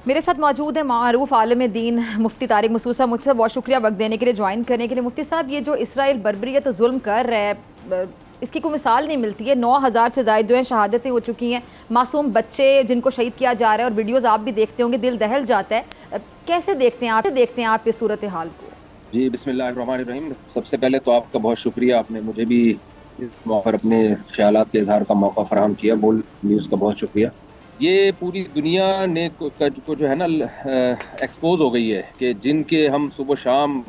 मेरे साथ मौजूद है मारूफ आलिम दीन मुफ्ती तारिक मसूद साहब। मुझसे बहुत शुक्रिया वक्त देने के लिए, ज्वाइन करने के लिए। मुफ्ती साहब, ये जो इसराइल बर्बरियत जुल्म कर रहा है, इसकी कोई मिसाल नहीं मिलती है। 9,000 से ज़ायद जो है शहादतें हो चुकी हैं, मासूम बच्चे जिनको शहीद किया जा रहा है, और वीडियोज़ आप भी देखते होंगे, दिल दहल जाता है। कैसे देखते हैं आप इस सूरत हाल को? जी, बिस्मिल्लाहिर्रहमानिर्रहीम। सबसे पहले तो आपका बहुत शुक्रिया, आपने मुझे भी इस मौके पर अपने ख्यालात के इजहार का मौका फराहम किया। बोल न्यूज़ का बहुत शुक्रिया। ये पूरी दुनिया ने को जो है ना एक्सपोज हो गई है कि जिनके हम सुबह शाम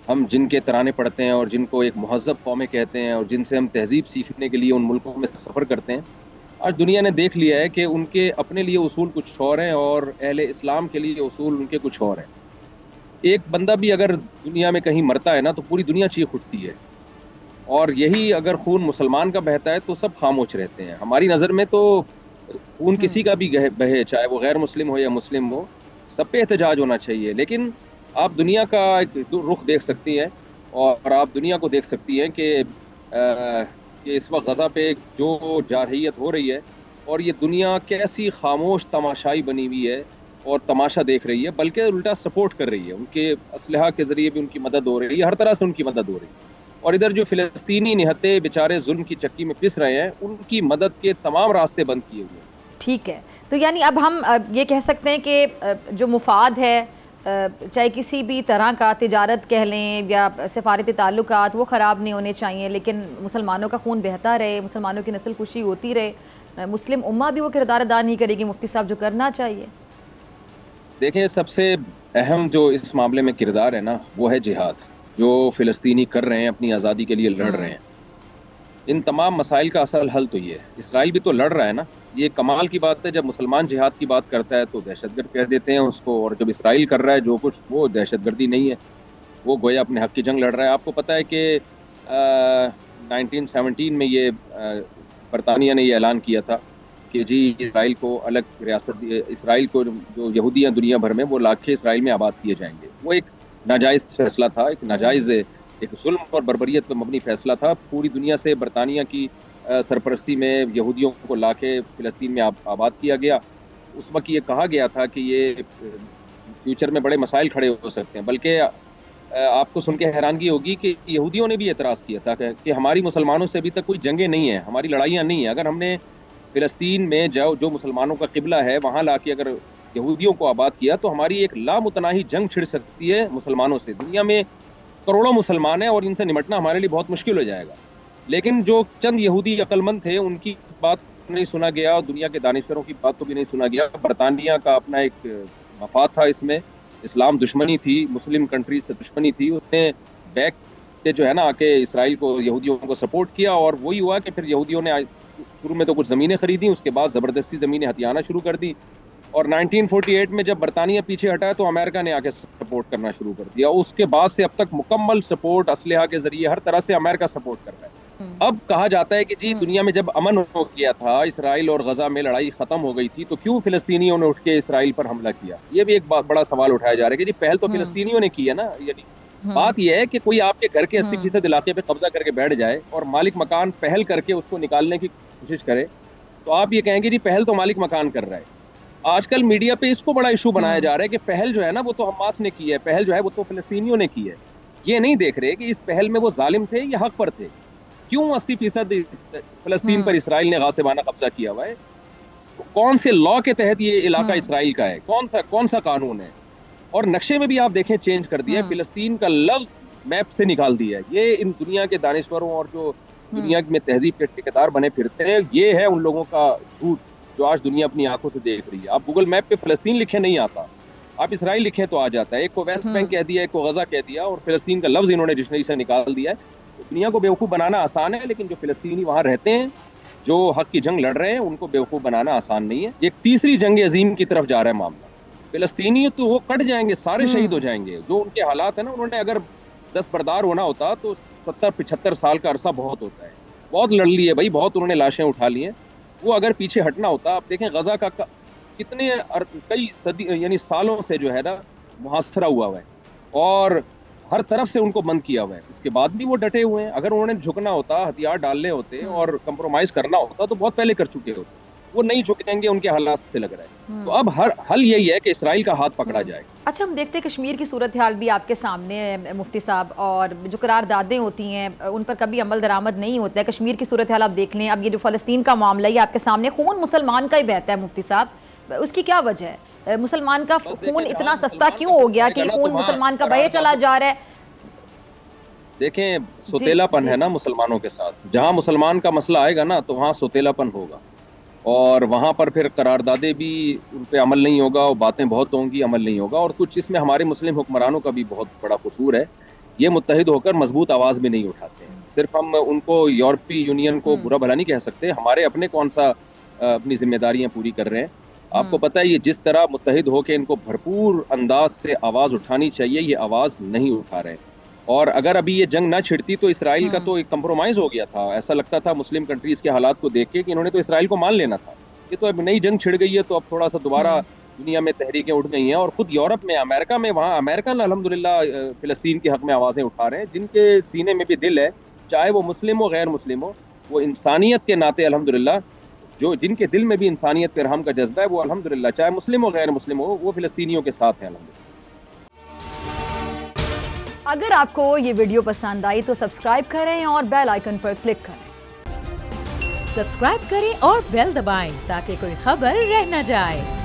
हम जिनके तराने पढ़ते हैं और जिनको एक महज़्ज़ब कौमें कहते हैं और जिनसे हम तहज़ीब सीखने के लिए उन मुल्कों में सफ़र करते हैं, आज दुनिया ने देख लिया है कि उनके अपने लिए उसूल कुछ और हैं और अहले इस्लाम के लिए उसूल उनके कुछ और हैं। एक बंदा भी अगर दुनिया में कहीं मरता है ना, तो पूरी दुनिया चीख उठती है। और यही अगर खून मुसलमान का बहता है तो सब खामोश रहते हैं। हमारी नज़र में तो खून किसी का भी बहे, चाहे वो गैर मुस्लिम हो या मुस्लिम हो, सब पे एहतजाज होना चाहिए। लेकिन आप दुनिया का एक रुख देख सकती हैं और आप दुनिया को देख सकती हैं कि इस वक्त गज़ा पे जो जारहियत हो रही है और ये दुनिया कैसी खामोश तमाशाई बनी हुई है और तमाशा देख रही है, बल्कि उल्टा सपोर्ट कर रही है। उनके असलहा के ज़रिए भी उनकी मदद हो रही है, हर तरह से उनकी मदद हो रही है। और इधर जो फ़िलिस्तीनी निहत्ते बेचारे जुल्म की चक्की में पिस रहे हैं, उनकी मदद के तमाम रास्ते बंद किए हुए हैं। ठीक है, तो यानी अब हम ये कह सकते हैं कि जो मुफाद है, चाहे किसी भी तरह का तिजारत कह लें या सफारती ताल्लुकात, वो ख़राब नहीं होने चाहिए, लेकिन मुसलमानों का खून बहता रहे, मुसलमानों की नस्ल कुशी होती रहे। मुस्लिम उम्मा भी वो किरदार अदा नहीं करेगी मुफ्ती साहब जो करना चाहिए। देखें, सबसे अहम जो इस मामले में किरदार है ना, वो है जिहाद, जो फ़िलिस्तीनी कर रहे हैं, अपनी आज़ादी के लिए लड़ रहे हैं। इन तमाम मसाइल का असल हल तो ये है। इसराइल भी तो लड़ रहा है ना। ये कमाल की बात है, जब मुसलमान जिहाद की बात करता है तो दहशतगर्द कह देते हैं उसको, और जब इसराइल कर रहा है जो कुछ, वो दहशतगर्दी नहीं है, वो गोया अपने हक की जंग लड़ रहा है। आपको पता है कि 1917 में ये बरतानिया ने ये ऐलान किया था कि जी इसराइल को अलग रियासत, इसराइल को जो यहूदी हैं दुनिया भर में, वो लाखे इसराइल में आबाद किए जाएंगे। वो एक नाजायज़ फैसला था, एक नाजायज़, एक जुल्म और बर्बरियत पर मबनी फैसला था। पूरी दुनिया से बरतानिया की सरपरस्ती में यहूदियों को लाके फ़िलिस्तीन में आबाद किया गया। उस वक्त ये कहा गया था कि ये फ्यूचर में बड़े मसाइल खड़े हो सकते हैं। बल्कि आपको सुन के हैरानगी होगी कि यहूदियों ने भी एतराज़ किया था कि हमारी मुसलमानों से अभी तक कोई जंगें नहीं हैं, हमारी लड़ाइयाँ नहीं हैं। अगर हमने फ़िलिस्तीन में जो मुसलमानों का किबला है वहाँ लाके अगर यहूदियों को आबाद किया तो हमारी एक लामुतनाही जंग छिड़ सकती है मुसलमानों से। दुनिया में करोड़ों मुसलमान हैं और इनसे निपटना हमारे लिए बहुत मुश्किल हो जाएगा। लेकिन जो चंद यहूदी अक्लमंद थे, उनकी इस बात को नहीं सुना गया और दुनिया के दानिशवरों की बात को भी नहीं सुना गया। बरतानिया का अपना एक मफाद था इसमें, इस्लाम दुश्मनी थी, मुस्लिम कंट्री से दुश्मनी थी। उसने बैक के जो है ना आके इसराइल को, यहूदियों को सपोर्ट किया, और वही हुआ कि फिर यहूदियों ने शुरू में तो कुछ ज़मीनें खरीदी, उसके बाद ज़बरदस्ती ज़मीनें हथियाना शुरू कर दी। और 1948 में जब बरतानिया पीछे हटा तो अमेरिका ने आके सपोर्ट करना शुरू कर दिया। उसके बाद से अब तक मुकम्मल सपोर्ट, असलहा के जरिए हर तरह से अमेरिका सपोर्ट कर रहा है। अब कहा जाता है कि जी दुनिया में जब अमन हो गया था, इसराइल और गजा में लड़ाई खत्म हो गई थी, तो क्यों फिलिस्तीनियों ने उठ के इसराइल पर हमला किया। ये भी एक बड़ा सवाल उठाया जा रहा है कि जी पहल तो फिलिस्तीनियों ने की है ना। यानी बात यह है कि कोई आपके घर के 80% इलाके पे कब्जा करके बैठ जाए और मालिक मकान पहल करके उसको निकालने की कोशिश करे, तो आप ये कहेंगे जी पहल तो मालिक मकान कर रहा है। आजकल मीडिया पे इसको बड़ा इशू बनाया जा रहा है कि पहल जो है ना वो तो हमास ने की है, पहल जो है वो तो फिलिस्तीनियों ने की है। ये नहीं देख रहे कि इस पहल में वो जालिम थे या हक पर थे। क्यों 80% फिलिस्तीन पर इसराइल ने गासिबाना कब्जा किया हुआ है? कौन से लॉ के तहत ये इलाका इसराइल का है? कौन सा कानून है? और नक्शे में भी आप देखें चेंज कर दिया है, फिलिस्तीन का लफ्ज मैप से निकाल दिया है। ये इन दुनिया के दानिश्वरों और जो दुनिया में तहजीब के ठेकेदार बने फिरते हैं, ये है उन लोगों का झूठ जो आज दुनिया अपनी आंखों से देख रही है। आप गूगल मैप पे फिलिस्तीन लिखे नहीं आता, आप इसराइल लिखें तो आ जाता है। एक को वेस्ट बैंक कह दिया, एक को गजा कह दिया, और फिलिस्तीन का लफ्ज इन्होंने डिक्शनरी से निकाल दिया है। तो दुनिया को बेवकूफ़ बनाना आसान है, लेकिन जो फिलिस्तीनी वहाँ रहते हैं, जो हक की जंग लड़ रहे हैं, उनको बेवकूफ़ बनाना आसान नहीं है। एक तीसरी जंग अजीम की तरफ जा रहा है मामला। फिलिस्तीनी तो वो कट जाएंगे, सारे शहीद हो जाएंगे। जो उनके हालात है ना, उन्होंने अगर दस्तबरदार होना होता तो 70-75 साल का अरसा बहुत होता है। बहुत लड़ ली है भाई, बहुत उन्होंने लाशें उठा ली हैं। वो अगर पीछे हटना होता, आप देखें गजा का कितने कई सदी यानी सालों से जो है ना मुहासरा हुआ है और हर तरफ से उनको बंद किया हुआ है। उसके बाद भी वो डटे हुए हैं। अगर उन्होंने झुकना होता, हथियार डालने होते और कंप्रोमाइज करना होता तो बहुत पहले कर चुके होते। वो नहीं झुकेंगे, उनके हालात से लग रहा है। तो अब हल यही है कि इसराइल का हाथ पकड़ा जाए। अच्छा, हम देखते हैं कश्मीर की सूरत हाल भी आपके सामने है मुफ्ती साहब, और जो करारदादें होती हैं उन पर कभी अमल दरामद नहीं होता है। कश्मीर की सूरत हाल आप देख लें, अब ये जो फ़लस्तीन का मामला है आपके सामने, खून मुसलमान का ही बहता है मुफ्ती साहब, उसकी क्या वजह है? मुसलमान का खून इतना सस्ता क्यों हो गया कि खून मुसलमान का बहे चला जा रहा है? देखें, सोतेलापन है ना मुसलमानों के साथ। जहां मुसलमान का मसला आएगा ना तो वहां सोतेलापन होगा, और वहां पर फिर करारदादे भी उन पे अमल नहीं होगा, और बातें बहुत होंगी, अमल नहीं होगा। और कुछ इसमें हमारे मुस्लिम हुक्मरानों का भी बहुत बड़ा कसूर है, ये मुत्तहिद होकर मजबूत आवाज़ भी नहीं उठाते हैं। सिर्फ हम उनको यूरोपीय यूनियन को बुरा भला नहीं कह सकते, हमारे अपने कौन सा अपनी जिम्मेदारियां पूरी कर रहे हैं। आपको पता है ये जिस तरह मुत्तहिद होकर इनको भरपूर अंदाज से आवाज़ उठानी चाहिए, ये आवाज़ नहीं उठा रहे। और अगर अभी ये जंग ना छिड़ती तो इसराइल का तो एक कंप्रोमाइज हो गया था। ऐसा लगता था मुस्लिम कंट्रीज के हालात को देख के कि इन्होंने तो इसराइल को मान लेना था। ये तो अब नई जंग छिड़ गई है, तो अब थोड़ा सा दोबारा दुनिया में तहरीकें उठ गई हैं, और खुद यूरोप में, अमेरिका में, वहाँ अमेरिकन अल्हम्दुलिल्लाह फिलिस्तीन के हक में आवाज़ें उठा रहे हैं, जिनके सीने में भी दिल है, चाहे वो मुस्लिम हो गैर मुस्लिम हो, वो इंसानियत के नाते अल्हम्दुलिल्लाह, जो जिनके दिल में भी इंसानियत पे रहम का जज्बा है, वो अल्हम्दुलिल्लाह चाहे मुस्लिम हो गैर मुस्लिम हो, वो फिलिस्तीनियों के साथ हैं अल्हम्दुलिल्लाह। अगर आपको ये वीडियो पसंद आई तो सब्सक्राइब करें और बेल आइकन पर क्लिक करें। सब्सक्राइब करें और बेल दबाएं ताकि कोई खबर रह न जाए।